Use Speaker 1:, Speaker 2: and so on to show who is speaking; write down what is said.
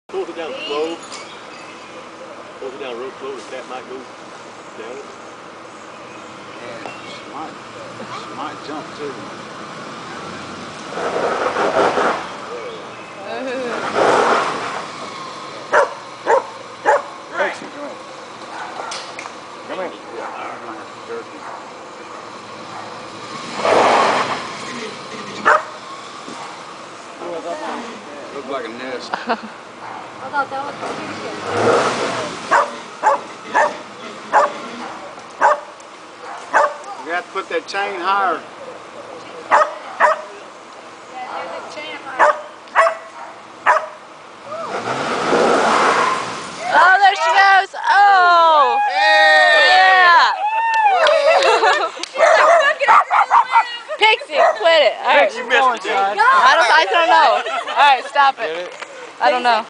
Speaker 1: Close it down slow. Close it down real slow. The cat might go down it.
Speaker 2: Yeah, she might jump too. Come here. Looks like a nest.
Speaker 3: I thought that was
Speaker 2: You have to put that chain higher.
Speaker 4: Oh, there she goes. Oh. Yeah. Pixie, quit it. All right.
Speaker 1: You missed it,
Speaker 4: I don't know. All right, stop it. I don't know.